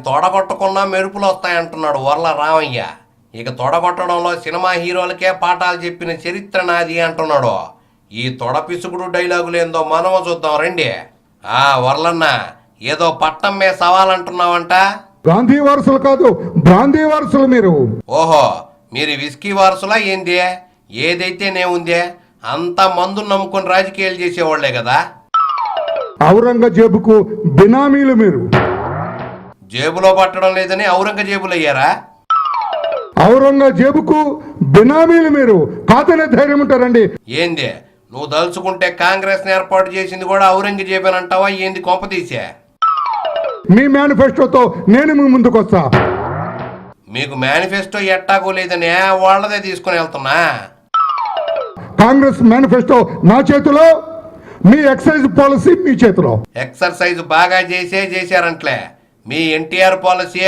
తొడగొట్టకున్నా మెరుపులు వస్తాయంటున్నాడు వర్ల రామయ్య. ఇక తొడగొట్టడంలో సినిమా హీరోలకే పాఠాలు చెప్పిన చరిత్ర నాది అంటున్నాడు. ఈ తొడ పిసుకుడు డైలాగులేందో మనము చూద్దాం రండి. వర్లన్న, ఏదో పట్టం మే సవాలంటున్నావంట. గాంధీ వారసులు కాదు, బ్రాందీ వారసులు మీరు. ఓహో, మీరు విస్కీ వారసులా ఏంది? ఏదైతే నేముందే, అంతా మందు నమ్ముకొని రాజకీయాలు చేసేవాళ్లే కదా. ఔరంగజేబుకు బినామీలు మీరు. జేబులో పట్టడం లేదని ఔరంగజేబులు అయ్యారా? ఔరంగజేబుకు బినామీలు మీరు. కాతనే ధైర్యం ఉంటారండి. ఏంది, నువ్వు దలుచుకుంటే కాంగ్రెస్ ఏర్పాటు చేసింది కూడా ఔరంగజేబేనంటావా ఏంది? కొంపతీసే మీ మేనిఫెస్టోతో నేను మీ ముందుకు వస్తా. మీకు మేనిఫెస్టో ఎట్టాగో లేదనే వాళ్ళదే తీసుకుని వెళ్తున్నా. కాంగ్రెస్ మేనిఫెస్టో నా చేతిలో, మీ ఎక్సైజ్ పాలసీ మీ చేతిలో. ఎక్సర్సైజ్ బాగా చేశారంట్లే. మీ ఎన్టీఆర్ పాలసీ,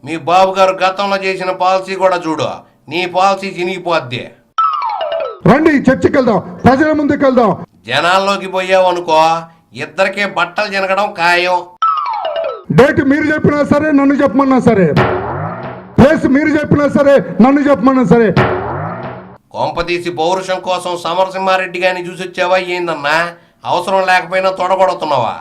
మీ బాబు గారు గతంలో చేసిన పాలసీ కూడా చూడు. నీ పాలసీ చినిగిపోద్ది. రండి చర్చకి వెళ్దాం, ప్రజల ముందుకు వెళ్దాం. జనాల్లోకి పోయావు అనుకో, ఇద్దరికే బట్టలు జనగడం ఖాయం. డేట్ మీరు చెప్పినా సరే, నన్ను చెప్పమన్నా సరే. ప్లేస్ మీరు చెప్పినా సరే, నన్ను చెప్పమన్నా సరే. కొంపతీసి పౌరుషం కోసం సమరసింహారెడ్డి గారిని చూసొచ్చావా ఏందన్నా? అవసరం లేకపోయినా తొడగొడుతున్నావా?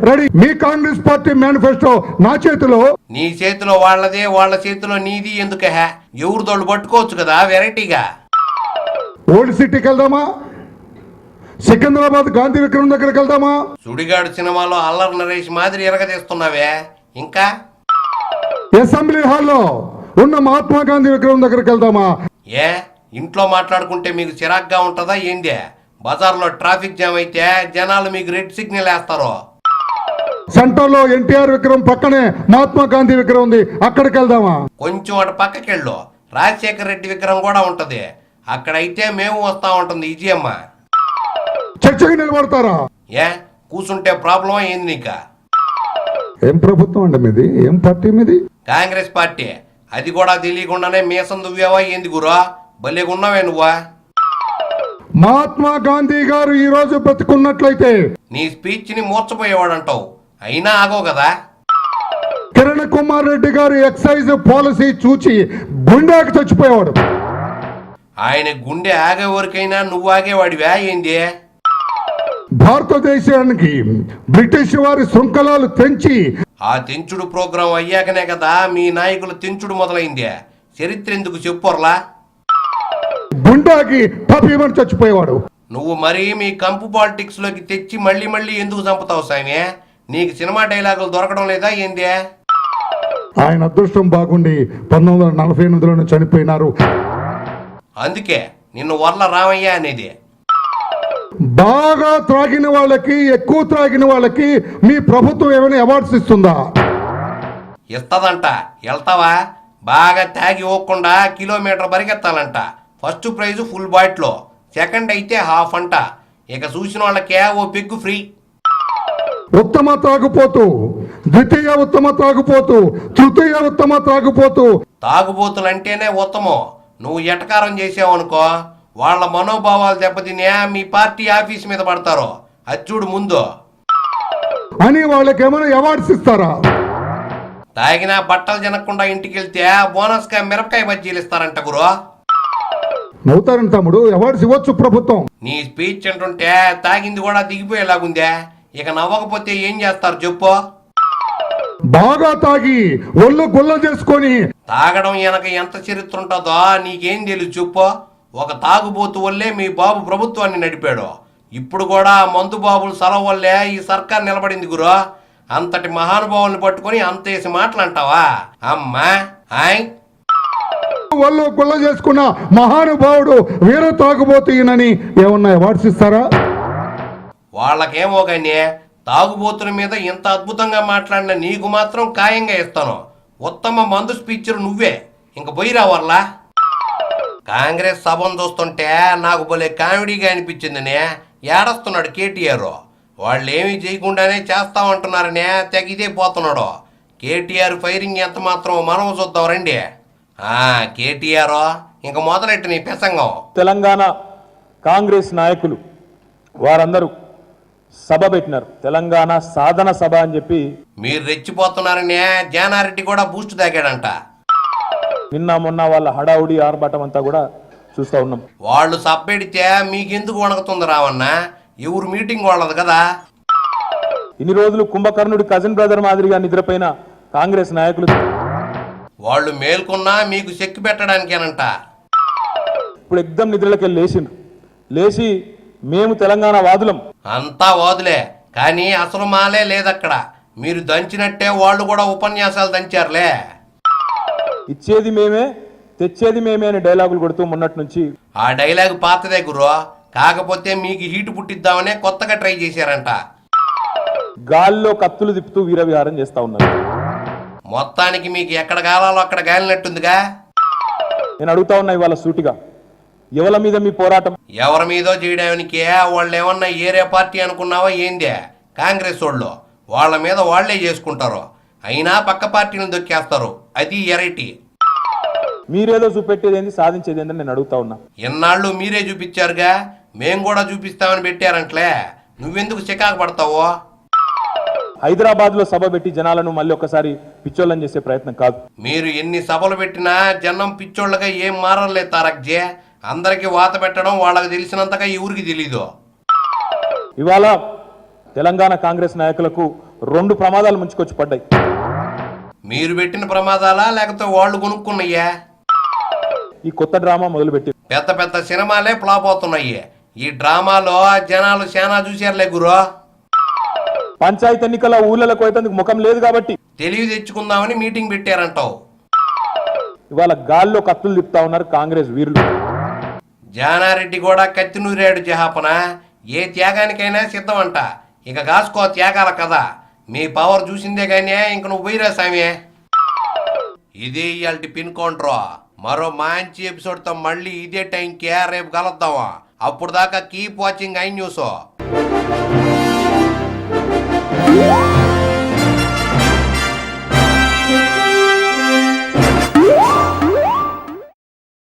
రెడీ. మీ కాంగ్రెస్ పార్టీ మేనిఫెస్టో నా చేతిలో. నీ చేతిలో వాళ్ళదే, వాళ్ళ చేతిలో నీది ఎందుకు? ఎవరిదోళ్ళు పట్టుకోవచ్చు కదా వెరైటీగా. ఓల్డ్ సిటీకి వెళ్దామా? సికింద్రాబాద్ గాంధీ విగ్రహం దగ్గరికి వెళ్దామా? సుడిగాడు సినిమాలో అల్లరి నరేష్ మాదిరి ఎరగదీస్తున్నావే. ఇంకా అసెంబ్లీ హాల్లో ఉన్న మహాత్మా గాంధీ విగ్రహం దగ్గరికి వెళ్దామా? ఏ ఇంట్లో మాట్లాడుకుంటే మీకు చిరాగ్గా ఉంటుందా ఏందే? బజార్లో ట్రాఫిక్ జామ్ అయితే జనాలు మీకు రెడ్ సిగ్నల్ వేస్తారు. సెంటర్లో ఎన్టీఆర్ విగ్రహం పక్కనే మహాత్మా గాంధీ విగ్రహం ఉంది, అక్కడికి వెళ్దామా? కొంచెం అటు పక్కకెళ్ళు, రాజశేఖర రెడ్డి విగ్రహం కూడా ఉంటది. అక్కడైతే మేము వస్తా ఉంటుంది విజయమ్మ. చర్చకి నిలబడతారా? ఏ కూసుంటే ప్రాబ్లం ఏంది నీకు? ఏం ప్రభుత్వం అండి మీది? ఏం పార్టీ మీది? కాంగ్రెస్ పార్టీ. అది కూడా తెలియకుండానే మీసం దువ్వావా ఏంది గురా? భలేగున్నావే నువ్వా? మహాత్మా గాంధీ గారు ఈ రోజు బ్రతుకున్నట్లయితే నీ స్పీచ్ ని మూర్చపోయేవాడంటావు, అయినా ఆగో కదా. కిరణ్ కుమార్ రెడ్డి గారు ఎక్సైజ్ పాలసీ చూచి గుండెకి చచ్చిపోయేవాడు. ఆయన గుండె ఆగే వరకైనా నువ్వు ఆగేవాడివా ఏంది? భారతదేశానికి బ్రిటిష్ వారి శృంఖలాలు తెంచి ఆ తెంచుడు ప్రోగ్రాం అయ్యాకనే కదా మీ నాయకులు తెంచుడు మొదలైంది. చరిత్ర ఎందుకు చెప్పుర్లా? గుండాకి పపిమని చచ్చిపోయేవాడు. నువ్వు మరీ మీ కంపు పాలిటిక్స్ లోకి తెచ్చి మళ్ళీ ఎందుకు చంపుతావు సామి? నీకు సినిమా డైలాగులు దొరకడం లేదా ఏంది? ఆయన అదృష్టం బాగుండి 1948లోనే చనిపోయినారు. అందుకే నిన్ను వర్ల రామయ్య అనేది. బాగా త్రాగిన వాళ్ళకి, ఎక్కువ త్రాగిన వాళ్ళకి మీ ప్రభుత్వం ఏమైనా అవార్డ్స్ ఇస్తుందా? ఇస్తదంట. వెళ్తావా? బాగా తాగి పోకుండా కిలోమీటర్ పరిగెత్తాలంట. First prize full bottle, second అయితే హాఫ్ అంట. ఇక చూసిన వాళ్ళకే ఓ పెగ్గు ఫ్రీ. ఉత్తమ త్రాగుపోతూ, ద్వితీయ ఉత్తమ త్రాగుపోతూ, తృతీయ ఉత్తమ త్రాగుపోతూ. తాగుబోతులంటేనే ఉత్తమం. నువ్వు ఎటకారం చేసావనుకో, వాళ్ళ మనోభావాలు దెబ్బతినే మీ పార్టీ ఆఫీస్ మీద పడతారు. అది చూడు ముందు అని వాళ్ళకి ఏమైనా అవార్డ్స్ ఇస్తారా? తాగినా బట్టలు జనకుండా ఇంటికి వెళ్తే బోనస్ గా మిరపకాయ బజ్జీలు ఇస్తారంట గురు. నవ్వుతారని తమ్ముడు, అవార్డ్స్ ఇవ్వచ్చు ప్రభుత్వం. నీ స్పీచ్ అంటుంటే తాగింది కూడా దిగిపోయేలాగుందే. ఇక నవ్వకపోతే ఏం చేస్తారు చెప్పు? బాగా తాగి ఒళ్ళు గుల్ల చేసుకొని. తాగడం వెనక ఎంత చరిత్ర ఉంటుందో నీకేం తెలుసు చెప్పు? ఒక తాగుబోతు వల్లే మీ బాబు ప్రభుత్వాన్ని నడిపాడు. ఇప్పుడు కూడా మందు బాబుల సెలవు వల్లే ఈ సర్కార్ నిలబడింది గురు. అంతటి మహానుభావుల్ని పట్టుకొని అంతేసి మాటలంటావా? అమ్మా ఆయ్ వాళ్ళు గుల్ల చేసుకున్న మహానుభావుడు వీర తాగుబోతునని ఏమన్నా అవార్డ్స్ ఇస్తారా? వాళ్ళకేమో కానీ తాగుబోతుల మీద ఇంత అద్భుతంగా మాట్లాడిన నీకు మాత్రం ఖాయంగా ఇస్తాను. ఉత్తమ మందు స్పీచర్ నువ్వే. ఇంక పోయి రావర్లా. కాంగ్రెస్ సభను చూస్తుంటే నాకు భలే కామెడీగా అనిపించిందనే. ఏడస్తున్నాడు కేటీఆర్. వాళ్ళు ఏమీ చేయకుండానే చేస్తామంటున్నారనే తెగిదే పోతున్నాడు. కేటీఆర్ ఫైరింగ్ ఎంత మాత్రం మనం చూద్దాం రండి. కేటీఆర్ ఇంక మొదలెట్టు నీ ప్రసంగం. తెలంగాణ కాంగ్రెస్ నాయకులు వారందరూ సభ పెట్టినారు, తెలంగాణ సాధన సభ అని చెప్పి. మీరు రెచ్చిపోతున్నారనే జానారెడ్డి కూడా బూస్ట్ తాగాడంట. నిన్న మొన్న వాళ్ళ హడావుడి ఆర్భాటం అంతా కూడా చూస్తూ ఉన్నాం. వాళ్ళు సబ్బెడితే మీకెందుకు వణకుతుంది రావన్న? ఎవరు మీటింగ్ వాళ్ళది కదా. ఇన్ని రోజులు కుంభకర్ణుడి కజిన్ బ్రదర్ మాదిరిగా నిద్రపోయిన కాంగ్రెస్ నాయకులు వాళ్ళు మేల్కొన్నా మీకు చెక్కి పెట్టడానికేనంట. ఇప్పుడు ఎగ్దం నిద్రలోకి వెళ్ళి లేచి మేము తెలంగాణ వాదులం. అంతా వాదులే, కానీ అసలు మాలే లేదక్కడ. మీరు దంచినట్టే వాళ్ళు కూడా ఉపన్యాసాలు దంచారులే. ఇచ్చేది మేమే, తెచ్చేది మేమే అని డైలాగులు కొడుతూ మొన్నటి నుంచి. ఆ డైలాగ్ పాతదే గురు, కాకపోతే మీకు హీటు పుట్టిద్దామనే కొత్తగా ట్రై చేశారంట. గాల్లో కత్తులు తిప్పుతూ వీరవిహారం చేస్తా ఉన్నారు. మొత్తానికి మీకు ఎక్కడ గాలాలో అక్కడ గాలినట్టుందిగా. నేను అడుగుతా ఉన్నా ఇవాళ సూటిగా, ఎవరి మీద మీ పోరాటం? ఎవరి మీదో చేయడానికి వాళ్ళు ఏమన్నా ఏరే పార్టీ అనుకున్నావా ఏందే? కాంగ్రెస్ వాళ్ళు వాళ్ళ మీద వాళ్లే చేసుకుంటారు, అయినా పక్క పార్టీని దొక్కేస్తారు. అది ఎరైటీ. మీరేదో చూపెట్టేది ఏంది, సాధించేది ఏందని నేను అడుగుతా ఉన్నా. ఎన్నాళ్ళు మీరే చూపించారుగా, మేం కూడా చూపిస్తామని పెట్టారంట్లే. నువ్వెందుకు చికాకు పడతావో? హైదరాబాద్ లో సభ పెట్టి జనాలను మళ్ళీ ఒకసారి పిచ్చోళ్ళని చేసే ప్రయత్నం కాదు. మీరు ఎన్ని సభలు పెట్టినా జనం పిచ్చోళ్ళగా ఏం మారలే తారక్జే. అందరికి వాత పెట్టడం వాళ్ళకి తెలిసినంతగా ఎవరికి తెలీదు. ఇవాళ తెలంగాణ కాంగ్రెస్ నాయకులకు 2 ప్రమాదాలు ముంచుకొచ్చి పడ్డాయి. మీరు పెట్టిన ప్రమాదాలా లేకపోతే వాళ్ళు కొనుక్కున్నాయా? ఈ కొత్త డ్రామా మొదలుపెట్టి పెద్ద పెద్ద సినిమాలే ఫ్లాప్ అవుతున్నాయి. ఈ డ్రామాలో జనాలు శానా చూశారులే గురు. పంచాయతీ ఎన్నికల ఊళ్ళకు పోయేందుకు ముఖం లేదు కాబట్టి తెలివి తెచ్చుకుందామని మీటింగ్ పెట్టారంటావు. ఇవాళ గాల్లో కత్తులు తిప్పుతా ఉన్నారు కాంగ్రెస్ వీరులు. జానారెడ్డి కూడా కత్తి నూరాడు జహాపన. ఏ త్యాగానికైనా సిద్ధమంట. ఇక కాసుకో త్యాగాల కదా. మీ పవర్ చూసిందే కానీ ఇంక నువ్వు పోయిరా సామే. ఇది ఇయాల్టి పిన్ కౌంటర్. మరో మంచి ఎపిసోడ్తో మళ్ళీ ఇదే టైంకి రేపు కలుద్దామా. అప్పుడు దాకా కీప్ వాచింగ్ ఐ న్యూస్.